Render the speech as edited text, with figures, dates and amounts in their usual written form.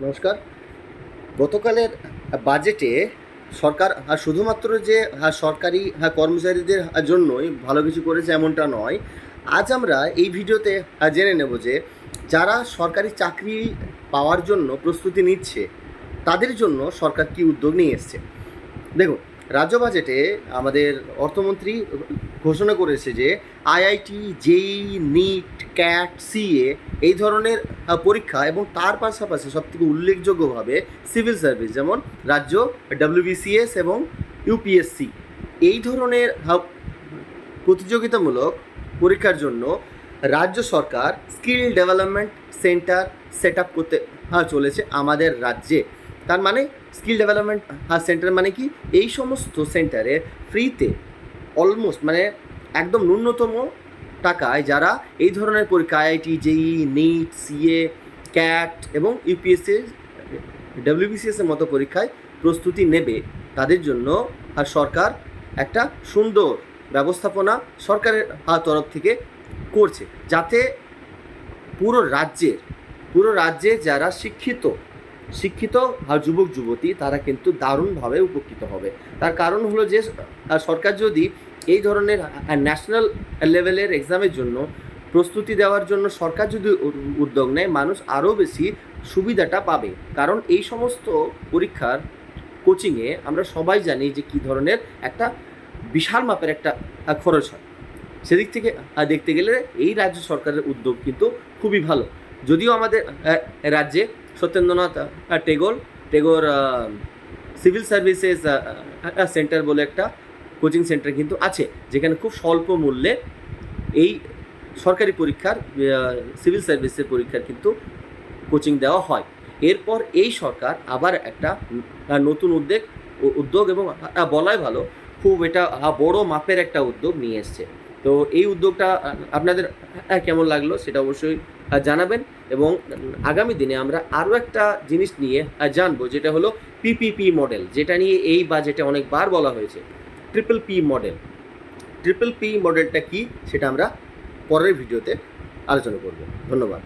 নমস্কার। গতকালের বাজেটে সরকার শুধুমাত্র যে সরকারি কর্মচারীদের জন্যই ভালো কিছু করেছে এমনটা নয়। আজ আমরা এই ভিডিওতে জেনে নেব যে যারা সরকারি চাকরি পাওয়ার জন্য প্রস্তুতি নিচ্ছে তাদের জন্য সরকার কী উদ্যোগ নিয়ে এসছে। দেখুন, রাজ্য বাজেটে আমাদের অর্থমন্ত্রী ঘোষণা করেছে যে আইআইটি, জেই, নিট, ক্যাট, সিএ এই ধরনের পরীক্ষা এবং তার পাশাপাশি সবথেকে উল্লেখযোগ্যভাবে সিভিল সার্ভিস যেমন রাজ্য ডব্লিউবিসিএস এবং ইউপিএসসি এই ধরনের প্রতিযোগিতামূলক পরীক্ষার জন্য রাজ্য সরকার skill development centre set up করতে চলেছে আমাদের রাজ্যে। তার মানে স্কিল ডেভেলপমেন্ট সেন্টার মানে কি, এই সমস্ত সেন্টারে ফ্রিতে অলমোস্ট মানে একদম ন্যূনতম টাকায় যারা এই ধরনের পরীক্ষা আইআইটি, জেই, নিট, সিএ, ক্যাট এবং ইউপিএসসি, ডব্লিউবিসিএসের মতো পরীক্ষায় প্রস্তুতি নেবে তাদের জন্য সরকার একটা সুন্দর ব্যবস্থাপনা সরকারের তরফ থেকে করছে, যাতে পুরো রাজ্যে যারা শিক্ষিত যুবক যুবতী তারা কিন্তু দারুণভাবে উপকৃত হবে। তার কারণ হলো যে সরকার যদি এই ধরনের ন্যাশনাল লেভেলের এক্সামের জন্য প্রস্তুতি দেওয়ার জন্য সরকার যদি উদ্যোগ নেয়, মানুষ আরও বেশি সুবিধাটা পাবে। কারণ এই সমস্ত পরীক্ষার কোচিংয়ে আমরা সবাই জানি যে কী ধরনের একটা বিশাল মাপের একটা খরচ হয়। সেদিক থেকে দেখতে গেলে এই রাজ্য সরকারের উদ্যোগ কিন্তু খুবই ভালো। যদিও আমাদের রাজ্যে Satyendranath Tagore civil services centre বলে একটা কোচিং সেন্টার কিন্তু আছে, যেখানে খুব স্বল্প মূল্যে এই সরকারি পরীক্ষার সিভিল সার্ভিসের পরীক্ষার কিন্তু কোচিং দেওয়া হয়। এরপর এই সরকার আবার একটা নতুন উদ্যোগ এবং বলাই ভালো, খুব এটা বড় মাপের একটা উদ্যোগ নিয়ে এসছে। তো এই উদ্যোগটা আপনাদের কেমন লাগলো সেটা অবশ্যই জানাবেন। এবং আগামী দিনে আমরা আরও একটা জিনিস নিয়ে জানবো, যেটা হলো পিপিপি মডেল, যেটা নিয়ে এই বাজেটে অনেকবার বলা হয়েছে। ট্রিপল পি মডেলটা কি সেটা আমরা পরের ভিডিওতে আলোচনা করব। ধন্যবাদ।